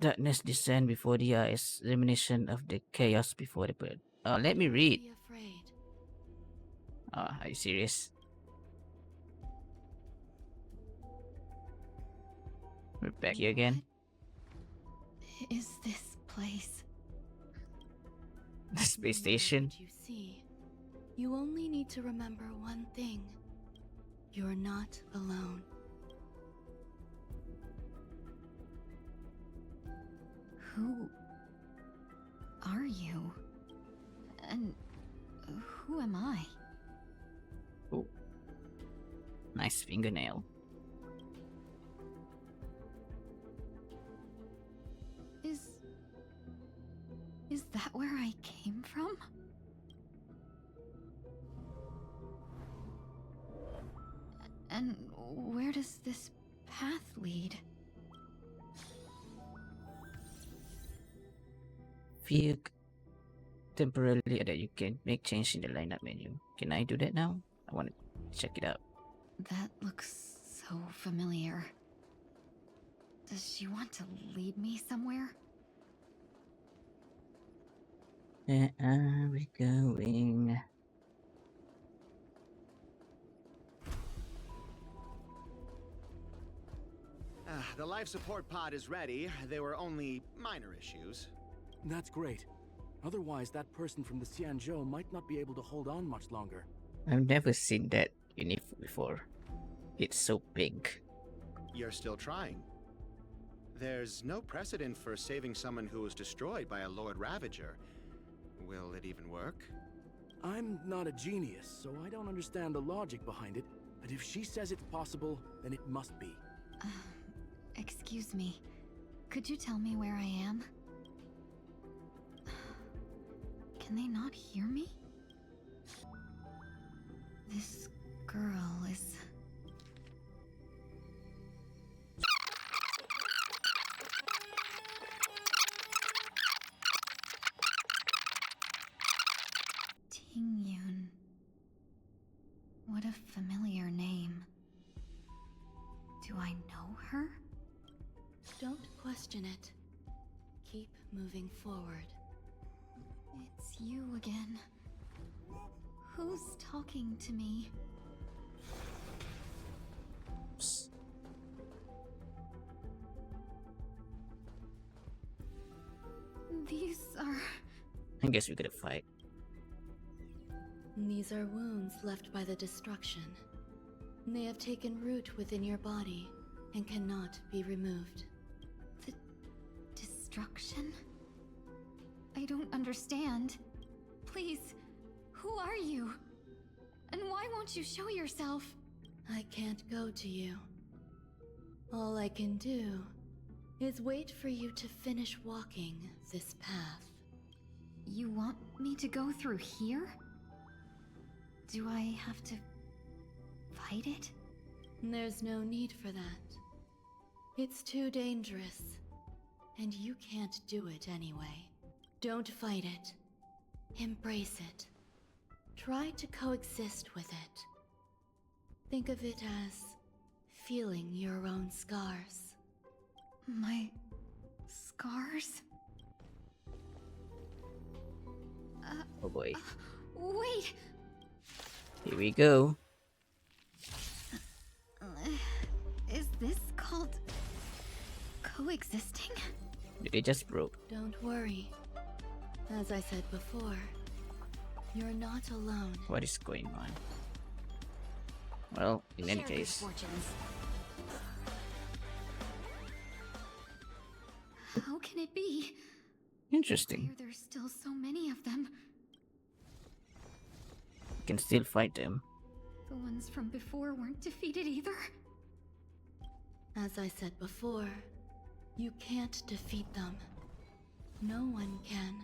Darkness descend before the eyes, reminiscent of the chaos before the birth. Let me Don't read. be afraid. Are you serious? We're back here again. What is this place? The space No matter station. what you see, you only need to remember one thing. You're not alone. Who are you? And who am I? Oh, nice fingernail. Is that where I came from? And where does this path lead? View temporarily that you can make change in the lineup menu. Can I do that now? I want to check it out. That looks so familiar. Does she want to lead me somewhere? Where are we going? The life support pod is ready. There were only minor issues. That's great. Otherwise, that person from the Xianzhou might not be able to hold on much longer. I've never seen that uniform before. It's so pink. You're still trying. There's no precedent for saving someone who was destroyed by a Lord Ravager. Will it even work? I'm not a genius, so I don't understand the logic behind it, but if she says it's possible, then it must be. Excuse me. Could you tell me where I am? Can they not hear me? This girl is... Tingyun. What a familiar name. Do I know her? Don't question it. Keep moving forward. It's you again. Who's talking to me? Oops. These are... I guess we gotta fight. These are wounds left by the destruction. They have taken root within your body and cannot be removed. The destruction? I don't understand. Please, who are you? And why won't you show yourself? I can't go to you. All I can do is wait for you to finish walking this path. You want me to go through here? Do I have to fight it? There's no need for that. It's too dangerous, and you can't do it anyway. Don't fight it. Embrace it. Try to coexist with it. Think of it as feeling your own scars. My scars? Oh boy. Wait! Here we go. Is this called coexisting? They just broke. Don't worry. As I said before, you're not alone. What is going on? Well, in any Share good case, fortunes. How can it be? Why interesting. are there still so many of them? You can still fight them. The ones from before weren't defeated either? As I said before, you can't defeat them. No one can.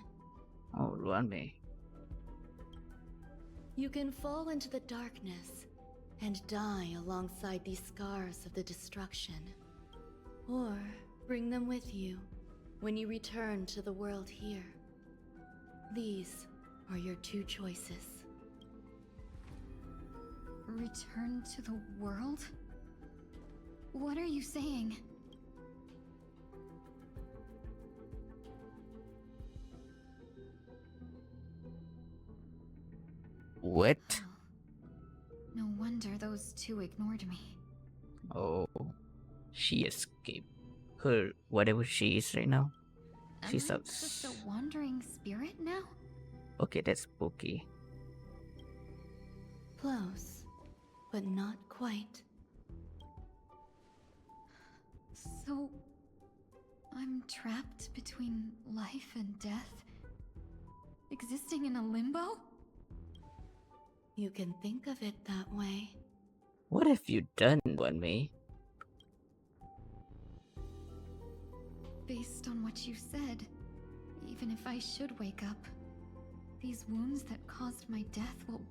Oh, Ruanmei. You can fall into the darkness and die alongside these scars of the destruction. Or bring them with you when you return to the world here. These are your two choices. Return to the world? What are you saying? What? No wonder those two ignored me. Oh, she escaped her whatever she is right now. Am She's I just a wandering spirit now? Okay, that's spooky. Close, but not quite. So, I'm trapped between life and death? Existing in a limbo? You can think of it that way. What have you done, Wanmei? Based on what you said, even if I should wake up, these wounds that caused my death will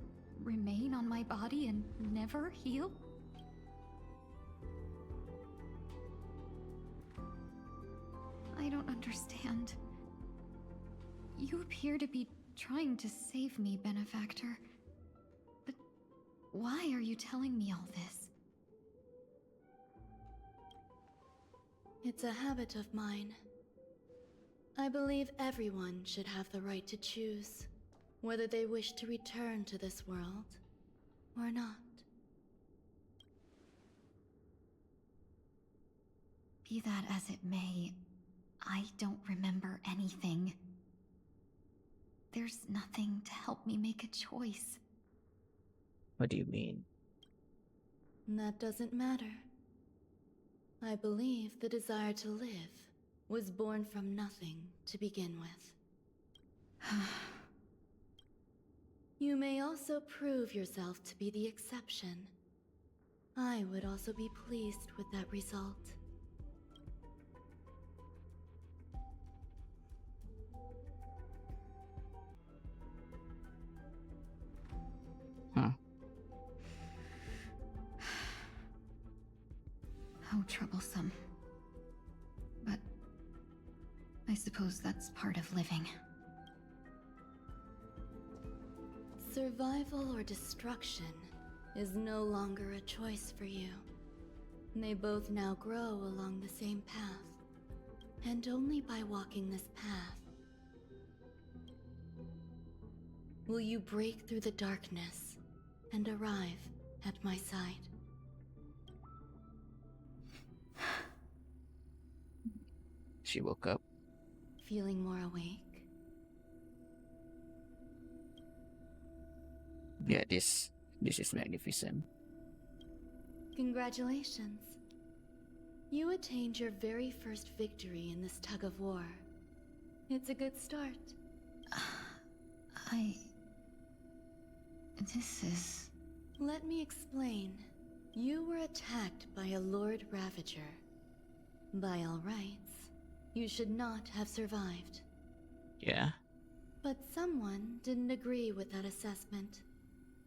remain on my body and never heal? I don't understand. You appear to be trying to save me, Benefactor. But why are you telling me all this? It's a habit of mine. I believe everyone should have the right to choose whether they wish to return to this world or not. Be that as it may, I don't remember anything. There's nothing to help me make a choice. What do you mean? That doesn't matter. I believe the desire to live was born from nothing to begin with. You may also prove yourself to be the exception. I would also be pleased with that result. Huh. How troublesome. But I suppose that's part of living. Survival or destruction is no longer a choice for you. They both now grow along the same path, and only by walking this path will you break through the darkness and arrive at my side. She woke up. Feeling more awake? Yeah, this is magnificent. Congratulations. You attained your very first victory in this tug of war. It's a good start. This is... Let me explain. You were attacked by a Lord Ravager. By all rights, you should not have survived. Yeah. But someone didn't agree with that assessment.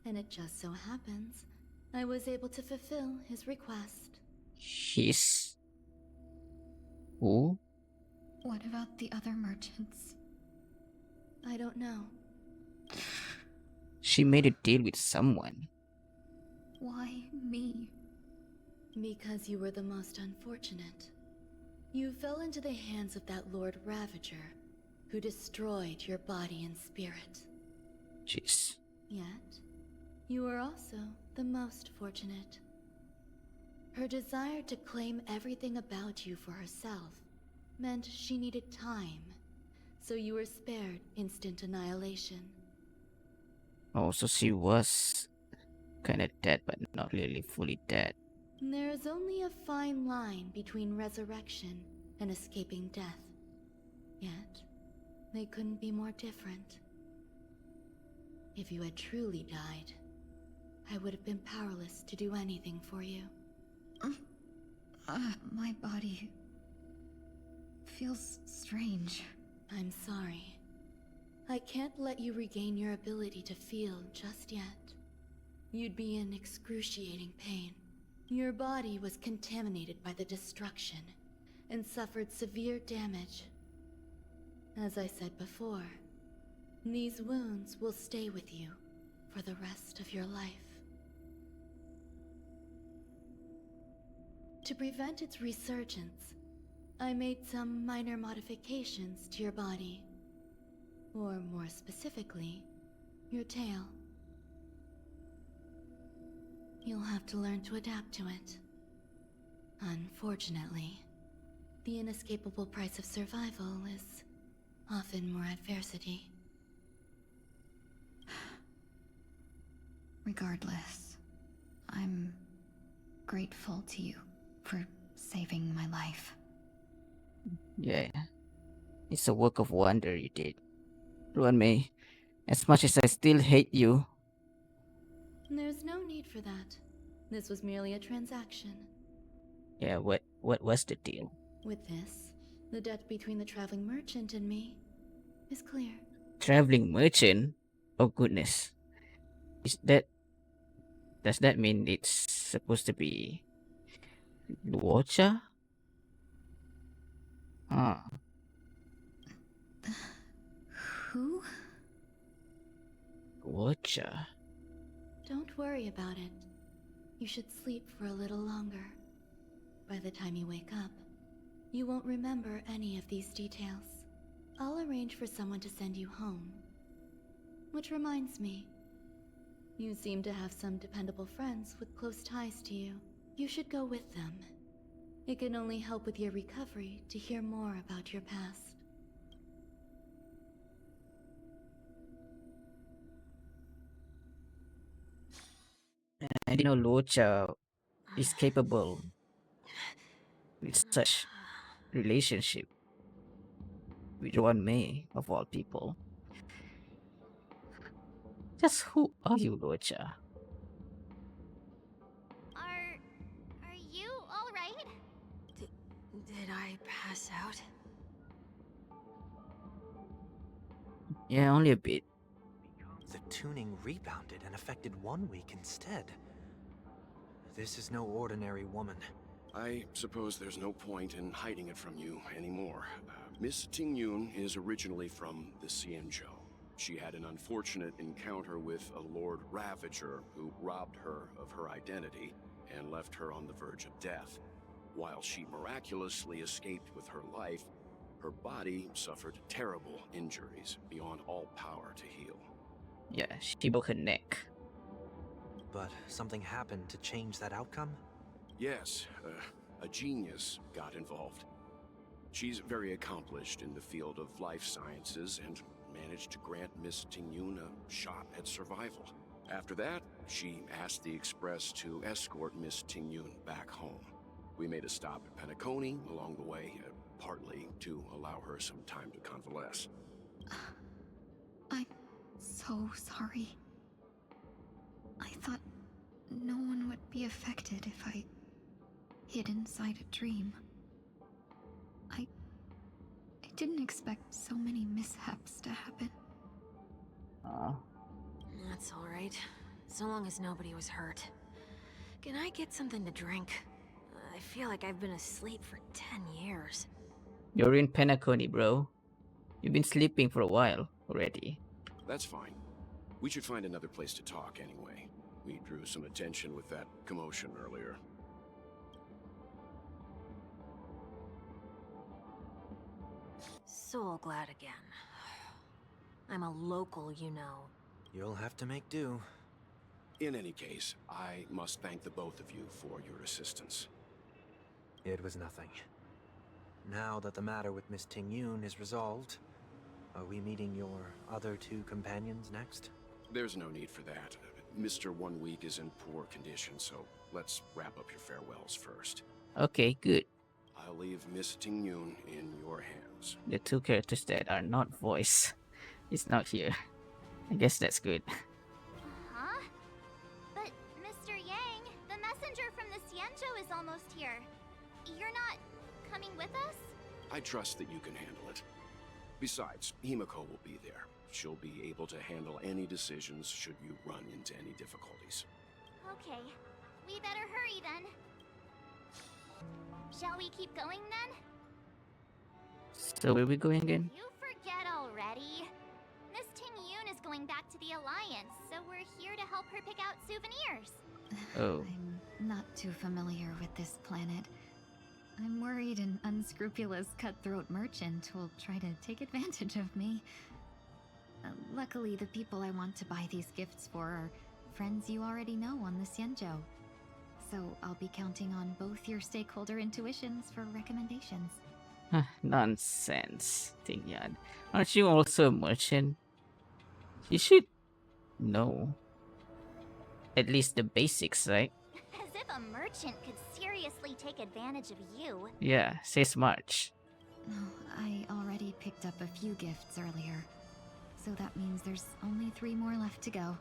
And it just so happens, I was able to fulfill his request. His... Who? What about the other merchants? I don't know. She made a deal with someone. Why me? Because you were the most unfortunate. You fell into the hands of that Lord Ravager, who destroyed your body and spirit. Jeez. Yet, you were also the most fortunate. Her desire to claim everything about you for herself meant she needed time, so you were spared instant annihilation. Oh, so she was kinda dead, but not really fully dead. There is only a fine line between resurrection and escaping death. Yet, they couldn't be more different. If you had truly died, I would have been powerless to do anything for you. My body... feels strange. I'm sorry. I can't let you regain your ability to feel just yet. You'd be in excruciating pain. Your body was contaminated by the destruction and suffered severe damage. As I said before, these wounds will stay with you for the rest of your life. To prevent its resurgence, I made some minor modifications to your body. Or more specifically, your tail. You'll have to learn to adapt to it. Unfortunately, the inescapable price of survival is often more adversity. Regardless, I'm grateful to you for saving my life. Yeah. It's a work of wonder you did. Ruan Mei, as much as I still hate you. There's no need for that. This was merely a transaction. Yeah, what was the deal? With this, the debt between the traveling merchant and me is clear. Traveling merchant? Oh goodness. Does that mean it's supposed to be Luocha? Ah, Who? Luocha. Don't worry about it. You should sleep for a little longer. By the time you wake up, you won't remember any of these details. I'll arrange for someone to send you home. Which reminds me, you seem to have some dependable friends with close ties to you. You should go with them. It can only help with your recovery to hear more about your past. I didn't know Luocha is capable with such relationship with Ruan Mei of all people. Just who are you, Luocha? Are you all right? Did I pass out? Yeah, only a bit. The tuning rebounded and affected 1 week instead. This is no ordinary woman. I suppose there's no point in hiding it from you anymore. Miss Tingyun is originally from the Xianzhou. She had an unfortunate encounter with a Lord Ravager who robbed her of her identity and left her on the verge of death. While she miraculously escaped with her life, her body suffered terrible injuries beyond all power to heal. Yeah, she broke her neck. But something happened to change that outcome? Yes, a genius got involved. She's very accomplished in the field of life sciences and managed to grant Miss Tingyun a shot at survival. After that, she asked the Express to escort Miss Tingyun back home. We made a stop at Penacony along the way, partly to allow her some time to convalesce. I'm so sorry. I thought no one would be affected if I hid inside a dream. I didn't expect so many mishaps to happen. Aw. That's all right. So long as nobody was hurt. Can I get something to drink? I feel like I've been asleep for 10 years. You're in Penacony, bro. You've been sleeping for a while already. That's fine. We should find another place to talk anyway. We drew some attention with that commotion earlier. So glad again. I'm a local, you know. You'll have to make do. In any case, I must thank the both of you for your assistance. It was nothing. Now that the matter with Miss Tingyun is resolved, are we meeting your other two companions next? There's no need for that. Mr. 1 week is in poor condition, so let's wrap up your farewells first. Okay, good. I'll leave Miss Tingyun in your hands. The two characters that are not voiced is not here. I guess that's good. Huh? But, Mr. Yang, the messenger from the Xianzhou is almost here. You're not coming with us? I trust that you can handle it. Besides, Himiko will be there. She'll be able to handle any decisions should you run into any difficulties. Okay. We better hurry then. Shall we keep going then? So where we going again? You forget already. Miss Tingyun is going back to the Alliance, so we're here to help her pick out souvenirs. Oh. I'm not too familiar with this planet. I'm worried an unscrupulous cutthroat merchant will try to take advantage of me. Luckily, the people I want to buy these gifts for are friends you already know on the Xianzhou. So I'll be counting on both your stakeholder intuitions for recommendations. Nonsense, Tingyun. Aren't you also a merchant? You should know at least the basics, right? As if a merchant could seriously take advantage of you. Yeah, says March. Oh, I already picked up a few gifts earlier. So that means there's only 3 more left to go.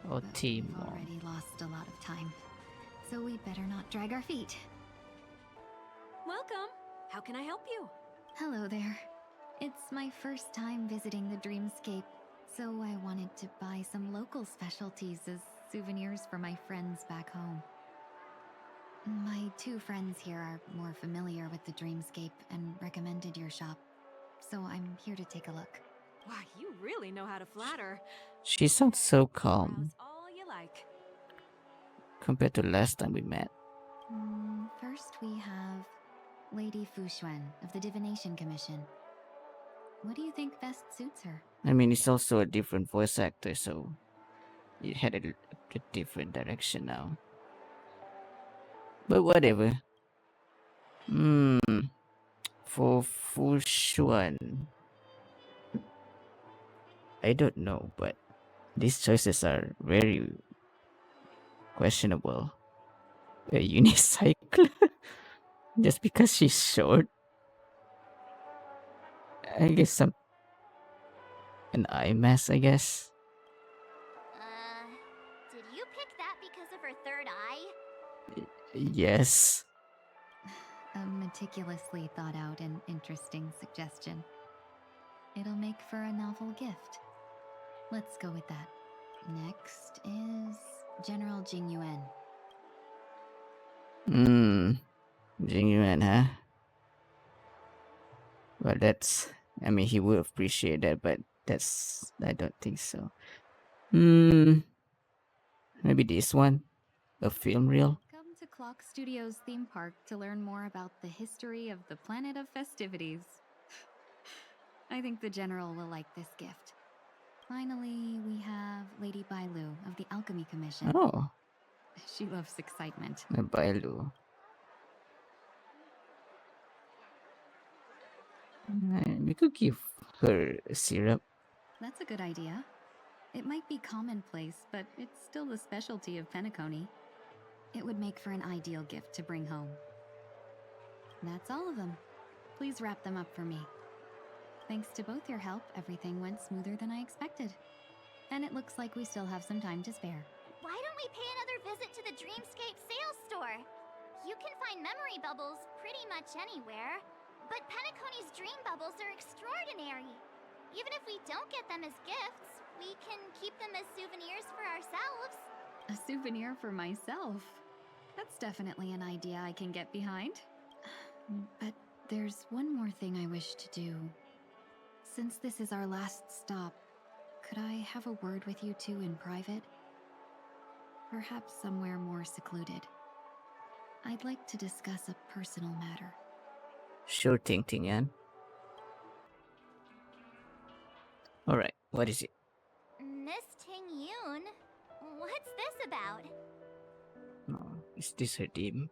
Oh, But team. we've already lost a lot of time. So we better not drag our feet. Welcome. How can I help you? Hello there. It's my first time visiting the Dreamscape, so I wanted to buy some local specialties as souvenirs for my friends back home. My 2 friends here are more familiar with the Dreamscape and recommended your shop, so I'm here to take a look. Why, you really know how to flatter. She sounds so Browse calm all you like. compared to last time we met. First we have Lady Fuxuan of the Divination Commission. What do you think best suits her? I mean, it's also a different voice actor, so it had a different direction now. But whatever. For Fushuan, I don't know, but these choices are very questionable. A unicycle? Just because she's short? I guess an eye mask, I guess. Did you pick that because of her third eye? Yes. A meticulously thought out and interesting suggestion. It'll make for a novel gift. Let's go with that. Next is General Jingyuan. Jingyuan, huh? Well, I mean, he would appreciate that, but I don't think so. Maybe this one? A film reel? Come to Clock Studios theme park to learn more about the history of the planet of festivities. I think the General will like this gift. Finally, we have Lady Bailu of the Alchemy Commission. Oh, She loves excitement. a Bailu. We could give her a syrup. That's a good idea. It might be commonplace, but it's still the specialty of Penacony. It would make for an ideal gift to bring home. That's all of them. Please wrap them up for me. Thanks to both your help, everything went smoother than I expected. And it looks like we still have some time to spare. Why don't we pay another visit to the Dreamscape sales store? You can find memory bubbles pretty much anywhere. But Penacony's dream bubbles are extraordinary. Even if we don't get them as gifts, we can keep them as souvenirs for ourselves. A souvenir for myself? That's definitely an idea I can get behind. But there's one more thing I wish to do. Since this is our last stop, could I have a word with you two in private? Perhaps somewhere more secluded. I'd like to discuss a personal matter. Sure thing, Tingyun. Alright, what is it? Miss Tingyun, what's this about? Oh, is this her team?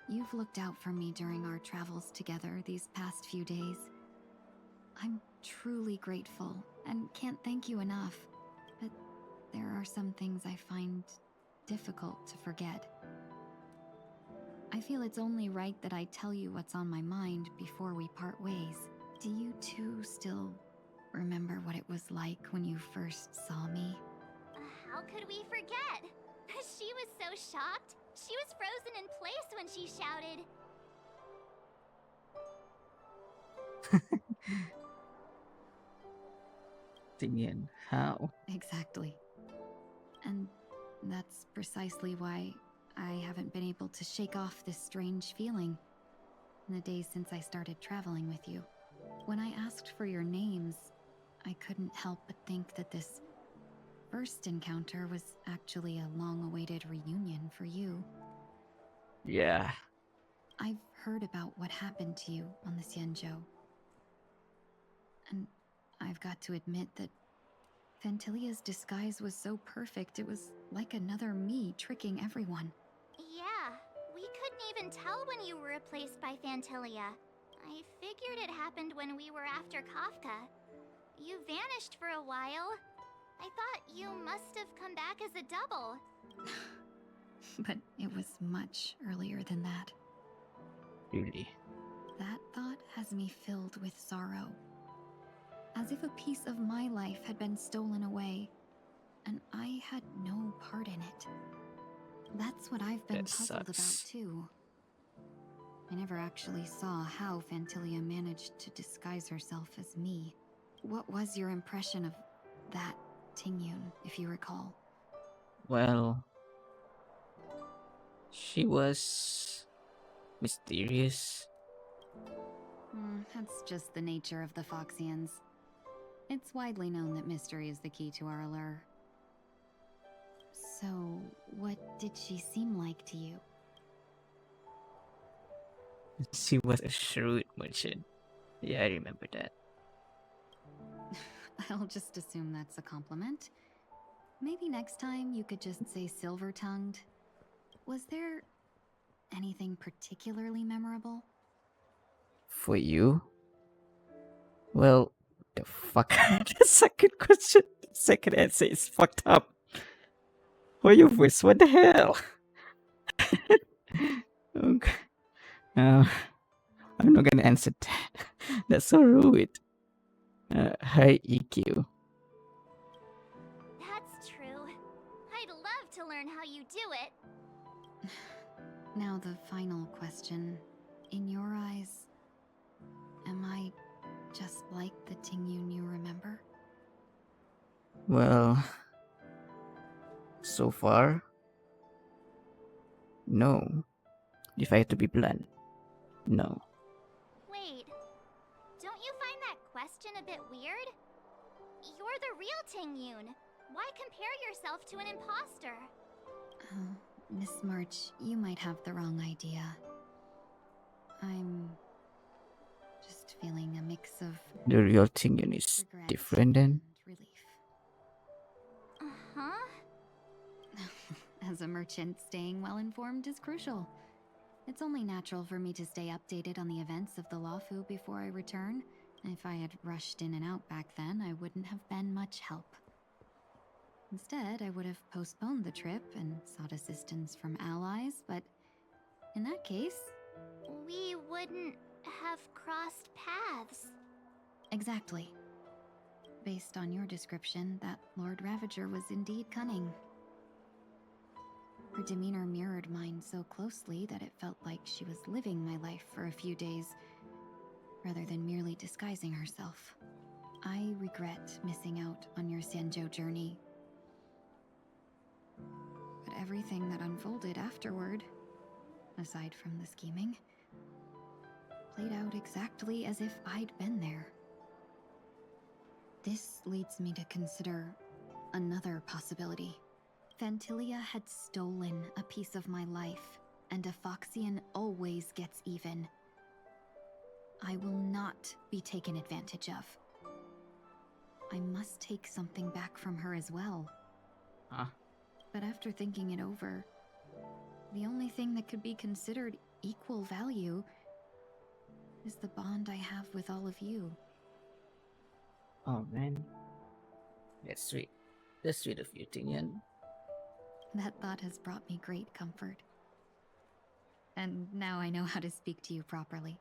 You've looked out for me during our travels together these past few days. I'm truly grateful and can't thank you enough. But there are some things I find difficult to forget. I feel it's only right that I tell you what's on my mind before we part ways. Do you two still remember what it was like when you first saw me? How could we forget? She was so shocked. She was frozen in place when she shouted. Tingyun, how? Exactly. And that's precisely why I haven't been able to shake off this strange feeling in the days since I started traveling with you. When I asked for your names, I couldn't help but think that this first encounter was actually a long-awaited reunion for you. Yeah. I've heard about what happened to you on the Xianzhou. And I've got to admit that Fantilia's disguise was so perfect, it was like another me tricking everyone. Yeah, we couldn't even tell when you were replaced by Fantilia. I figured it happened when we were after Kafka. You vanished for a while. I thought you must have come back as a double. But it was much earlier than that. Really? That thought has me filled with sorrow. As if a piece of my life had been stolen away, and I had no part in it. That's what I've been That puzzled about sucks. too. I never actually saw how Fantilia managed to disguise herself as me. What was your impression of that Tingyun, if you recall? Well, she was mysterious. That's just the nature of the Foxians. It's widely known that mystery is the key to our allure. So, what did she seem like to you? She was a shrewd merchant. Yeah, I remember that. I'll just assume that's a compliment. Maybe next time you could just say silver-tongued. Was there anything particularly memorable? For you? Well, the fuck? The second question, the second answer is fucked up. For you first, what the hell? Okay. I'm not gonna answer that. That's so rude. High EQ. That's true. I'd love to learn how you do it. Now the final question. In your eyes, am I just like the Tingyun you remember? Well, so far, no. If I had to be blunt, no. Wait, don't you find that question a bit weird? You're the real Tingyun. Why compare yourself to an imposter? Oh, Miss March, you might have the wrong idea. I'm just feeling a mix of The real Tingyun is regret different then? and relief. Uh-huh. As a merchant, staying well informed is crucial. It's only natural for me to stay updated on the events of the Lawfu before I return. If I had rushed in and out back then, I wouldn't have been much help. Instead, I would have postponed the trip and sought assistance from allies, but in that case... We wouldn't have crossed paths. Exactly. Based on your description, that Lord Ravager was indeed cunning. Her demeanor mirrored mine so closely that it felt like she was living my life for a few days, rather than merely disguising herself. I regret missing out on your Xianzhou journey. But everything that unfolded afterward, aside from the scheming, played out exactly as if I'd been there. This leads me to consider another possibility. Fantilia had stolen a piece of my life, and a Foxian always gets even. I will not be taken advantage of. I must take something back from her as well. Huh? But after thinking it over, the only thing that could be considered equal value is the bond I have with all of you. Oh man. That's sweet. That's sweet of you, Tingyun. That thought has brought me great comfort. And now I know how to speak to you properly.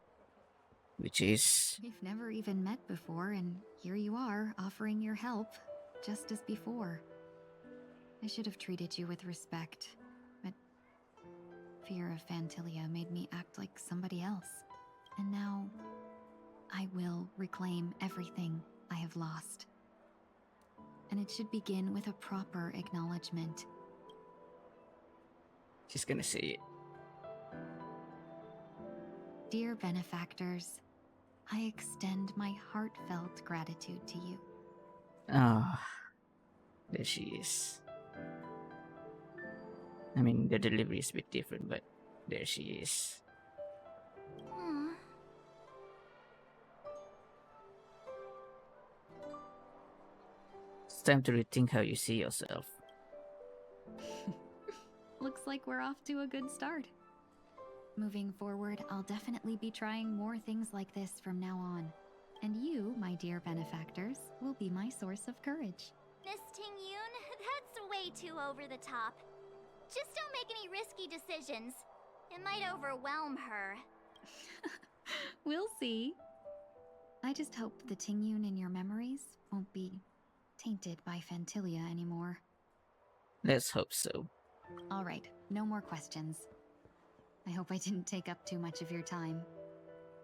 Which is... We've never even met before, and here you are, offering your help, just as before. I should have treated you with respect, but fear of Fantilia made me act like somebody else. And now, I will reclaim everything I have lost. And it should begin with a proper acknowledgement. She's gonna say it. Dear benefactors, I extend my heartfelt gratitude to you. Ah, there she is. I mean, the delivery is a bit different, but there she is. time to rethink how you see yourself. Looks like we're off to a good start. Moving forward, I'll definitely be trying more things like this from now on. And you, my dear benefactors, will be my source of courage. Miss Tingyun, that's way too over the top. Just don't make any risky decisions. It might overwhelm her. We'll see. I just hope the Tingyun in your memories won't be tainted by Fantilia anymore. Let's hope so. All right, no more questions. I hope I didn't take up too much of your time.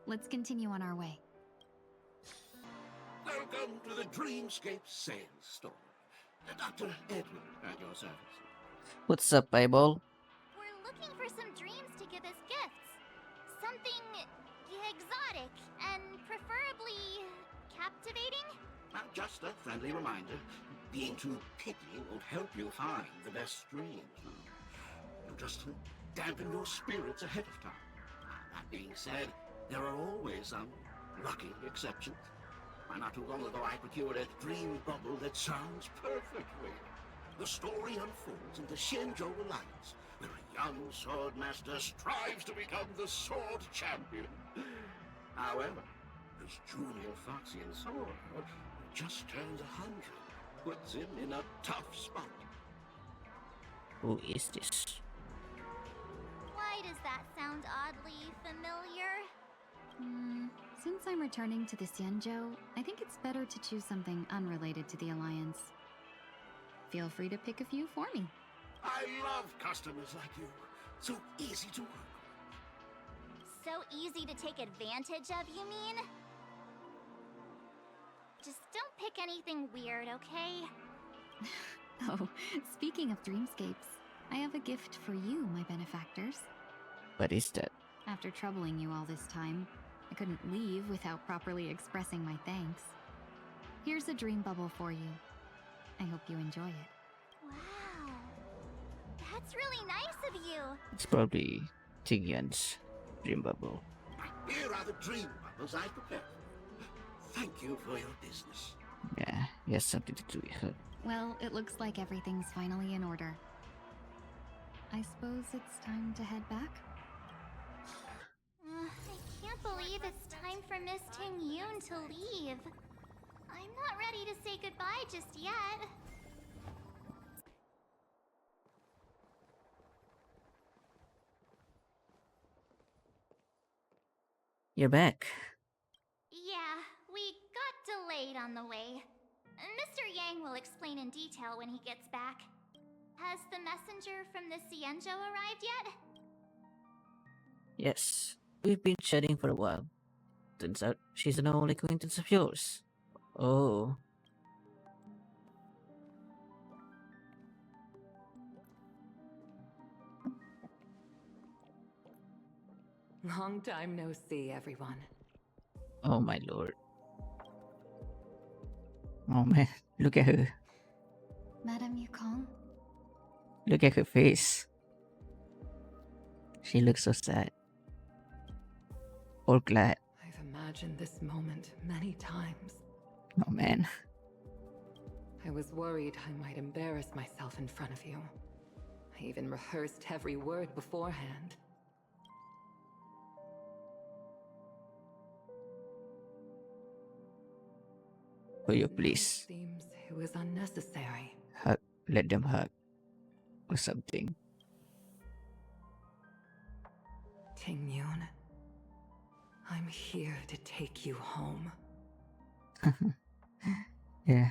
Let's continue on our way. Welcome to the Dreamscape Sales Store. Dr. Edwin at your service. What's up, eyeball? We're looking for some dreams to give as gifts. Something exotic and preferably captivating. Just a friendly reminder. Being too picky won't help you find the best dreams. You'll just dampen your spirits ahead of time. That being said, there are always some lucky exceptions. Not too long ago, I procured a dream bubble that sounds perfectly. The story unfolds in the Shenzhou Alliance, where a young sword master strives to become the sword champion. However, his junior Foxian sword, who just turned 100, puts him in a tough spot. Who is this? Why does that sound oddly familiar? Since I'm returning to the Xianzhou, I think it's better to choose something unrelated to the Alliance. Feel free to pick a few for me. I love customers like you. So easy to work with. So easy to take advantage of, you mean? Just don't pick anything weird, okay? Oh, speaking of dreamscapes, I have a gift for you, my benefactors. What is that? After troubling you all this time, I couldn't leave without properly expressing my thanks. Here's a dream bubble for you. I hope you enjoy it. Wow. That's really nice of you. It's probably Tingyun's dream bubble. Here are the dream bubbles I prepared. Thank you for your business. Yeah, he has something to do with her. Well, it looks like everything's finally in order. I suppose it's time to head back? I can't believe it's time for Miss Tingyun to leave. I'm not ready to say goodbye just yet. You're back. Yeah, we got delayed on the way. Mr. Yang will explain in detail when he gets back. Has the messenger from the Xianzhou arrived yet? Yes, we've been chatting for a while. Turns out she's an old acquaintance of yours. Oh. Long time no see, everyone. Oh my lord. Oh man, look at her. Madame Yukong? Look at her face. She looks so sad. Or glad. I've imagined this moment many times. Oh man. I was worried I might embarrass myself in front of you. I even rehearsed every word beforehand. Will you please Seems it was unnecessary. hug? Let them hug. Or something. Tingyun, I'm here to take you home. Yeah.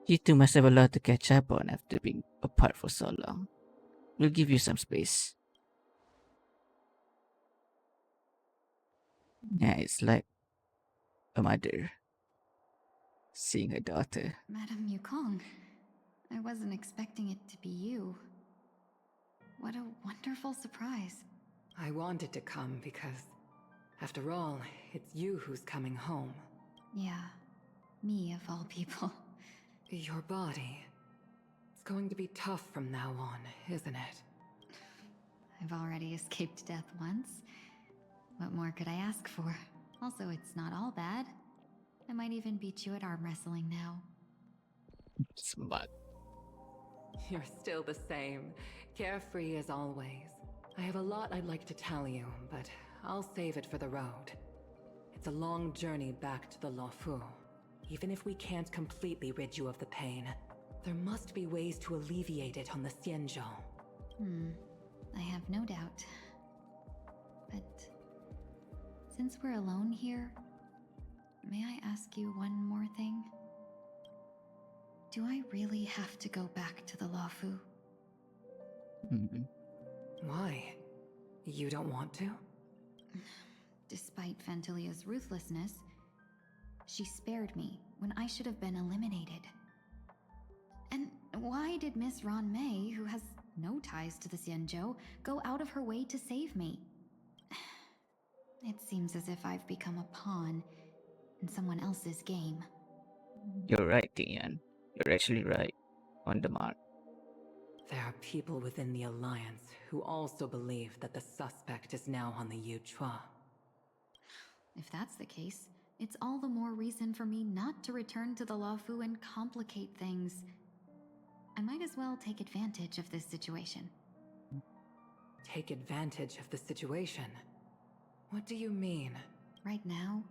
You two must have a lot to catch up on after being apart for so long. We'll give you some space. Yeah, it's like a mother seeing her daughter. Madame Yukong, I wasn't expecting it to be you. What a wonderful surprise. I wanted to come because, after all, it's you who's coming home. Yeah, me of all people. Your body. It's going to be tough from now on, isn't it? I've already escaped death once. What more could I ask for? Also, it's not all bad. I might even beat you at arm wrestling now. Smart. You're still the same, carefree as always. I have a lot I'd like to tell you, but I'll save it for the road. It's a long journey back to the Luofu. Even if we can't completely rid you of the pain, there must be ways to alleviate it on the Xianzhou. I have no doubt. But since we're alone here, may I ask you one more thing? Do I really have to go back to the Luofu? Why? You don't want to? Despite Fantilia's ruthlessness, she spared me when I should have been eliminated. And why did Miss Ron Mei, who has no ties to the Xianzhou, go out of her way to save me? It seems as if I've become a pawn in someone else's game. You're right, Tingyun. You're actually right. On the mark. There are people within the Alliance who also believe that the suspect is now on the Yuchua. If that's the case, it's all the more reason for me not to return to the Luofu and complicate things. I might as well take advantage of this situation. Take advantage of the situation? What do you mean? Right now,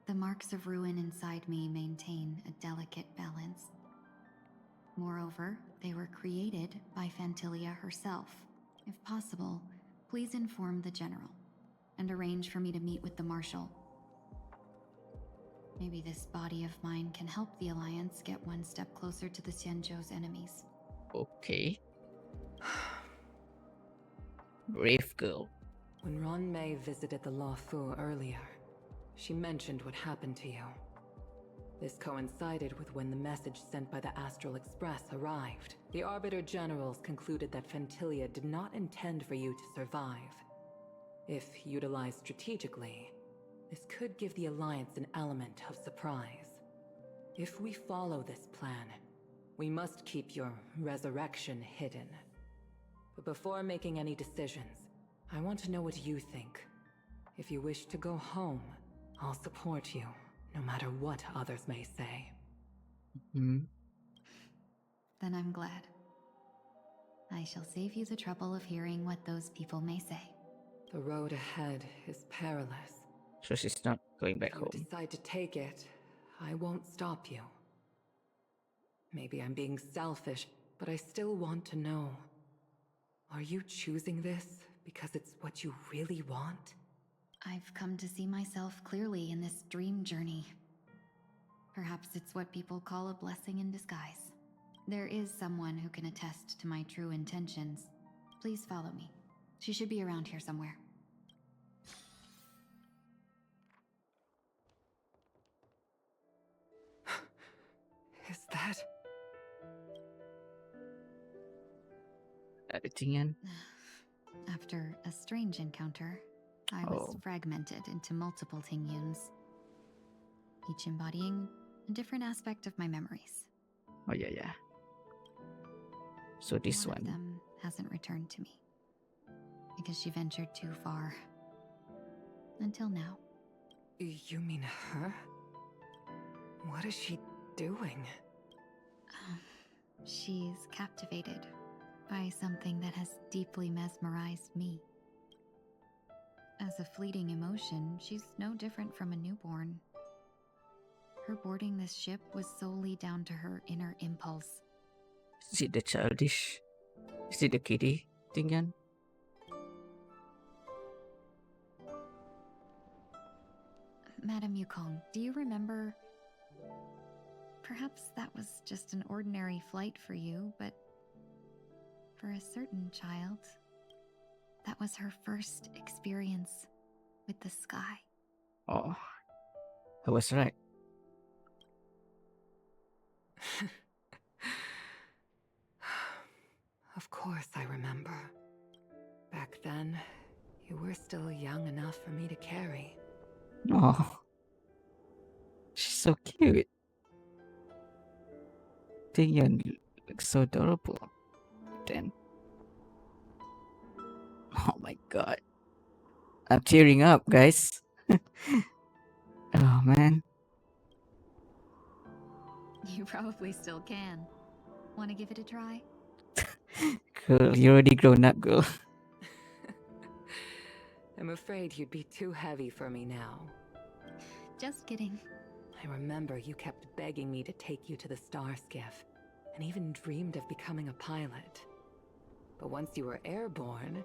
the marks of ruin inside me maintain a delicate balance. Moreover, they were created by Fantilia herself. If possible, please inform the General and arrange for me to meet with the Marshal. Maybe this body of mine can help the Alliance get one step closer to the Xianzhou's enemies. Okay. Brave girl. When Ron Mei visited the Luofu earlier, she mentioned what happened to you. This coincided with when the message sent by the Astral Express arrived. The Arbiter Generals concluded that Fantilia did not intend for you to survive. If utilized strategically, this could give the Alliance an element of surprise. If we follow this plan, we must keep your resurrection hidden. But before making any decisions, I want to know what you think. If you wish to go home, I'll support you, no matter what others may say. Then I'm glad. I shall save you the trouble of hearing what those people may say. The road ahead is perilous. So she's not going back If you home. decide to take it, I won't stop you. Maybe I'm being selfish, but I still want to know. Are you choosing this because it's what you really want? I've come to see myself clearly in this dream journey. Perhaps it's what people call a blessing in disguise. There is someone who can attest to my true intentions. Please follow me. She should be around here somewhere. Is that... Tingyun. After a strange encounter, I was fragmented into multiple Tingyuns, each embodying a different aspect of my memories. Oh yeah. So this One of one. them hasn't returned to me because she ventured too far. Until now. You mean her? What is she doing? She's captivated by something that has deeply mesmerized me. As a fleeting emotion, she's no different from a newborn. Her boarding this ship was solely down to her inner impulse. Is it the childish? Is it the kitty, Tingyun? Madame Yukong, do you remember? Perhaps that was just an ordinary flight for you, but for a certain child, that was her first experience with the sky. Oh, I was right. Of course I remember. Back then, you were still young enough for me to carry. Oh, she's so cute. Tingyun looks so adorable. Then, Oh my god. I'm tearing up, guys. Oh man. You probably still can. Want to give it a try? Girl, you're already grown up, girl. I'm afraid you'd be too heavy for me now. Just kidding. I remember you kept begging me to take you to the star skiff, and even dreamed of becoming a pilot. But once you were airborne,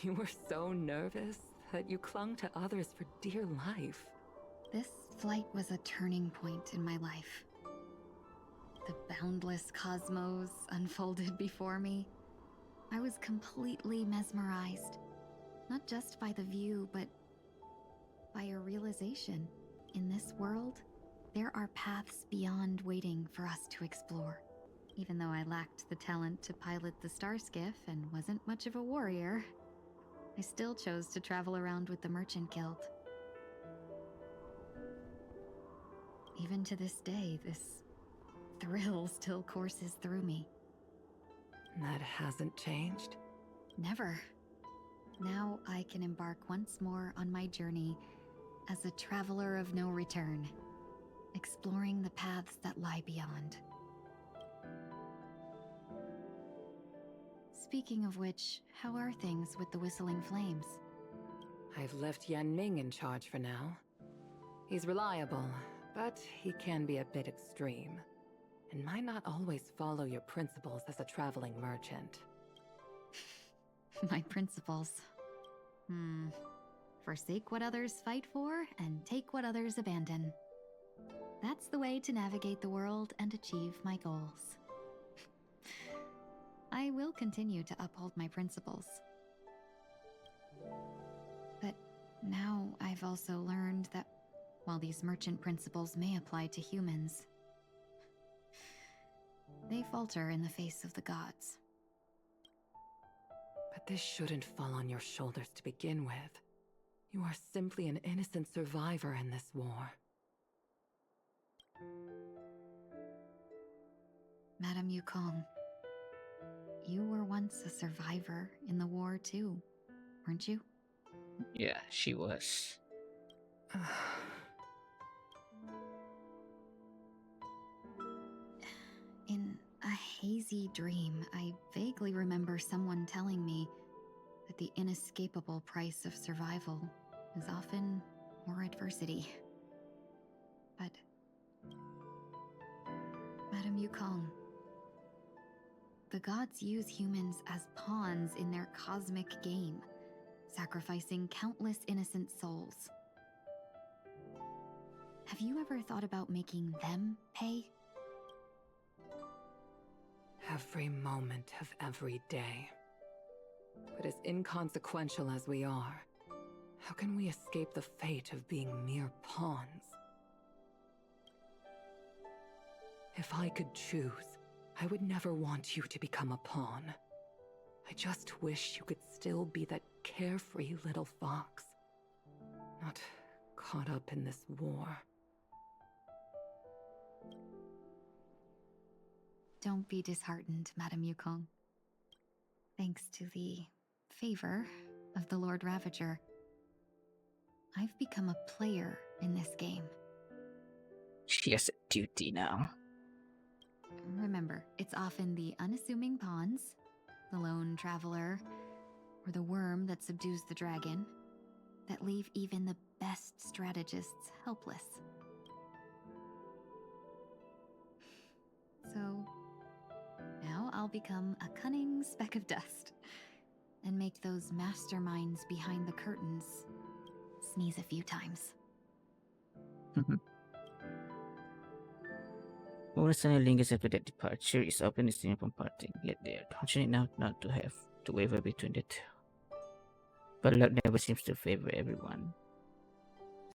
you were so nervous that you clung to others for dear life. This flight was a turning point in my life. The boundless cosmos unfolded before me. I was completely mesmerized, not just by the view, but by a realization. In this world, there are paths beyond waiting for us to explore. Even though I lacked the talent to pilot the star skiff and wasn't much of a warrior, I still chose to travel around with the Merchant Guild. Even to this day, this thrill still courses through me. That hasn't changed? Never. Now I can embark once more on my journey as a traveler of no return, exploring the paths that lie beyond. Speaking of which, how are things with the Whistling Flames? I've left Yan Ming in charge for now. He's reliable, but he can be a bit extreme, and might not always follow your principles as a traveling merchant. My principles. Forsake what others fight for, and take what others abandon. That's the way to navigate the world and achieve my goals. I will continue to uphold my principles. But now I've also learned that while these merchant principles may apply to humans, they falter in the face of the gods. But this shouldn't fall on your shoulders to begin with. You are simply an innocent survivor in this war. Madame Yukong, you were once a survivor in the war too, weren't you? Yeah, she was. In a hazy dream, I vaguely remember someone telling me that the inescapable price of survival is often more adversity. But, Madame Yukong, the gods use humans as pawns in their cosmic game, sacrificing countless innocent souls. Have you ever thought about making them pay? Every moment of every day. But as inconsequential as we are, how can we escape the fate of being mere pawns? If I could choose, I would never want you to become a pawn. I just wish you could still be that carefree little fox, not caught up in this war. Don't be disheartened, Madame Yukong. Thanks to the favor of the Lord Ravager, I've become a player in this game. She has a duty now. Remember, it's often the unassuming pawns, the lone traveler, or the worm that subdues the dragon, that leave even the best strategists helpless. So, now I'll become a cunning speck of dust, and make those masterminds behind the curtains sneeze a few times. Morrison lingers after that departure is often seen from parting, yet they are fortunate enough not to have to waver between the two. But luck never seems to favor everyone.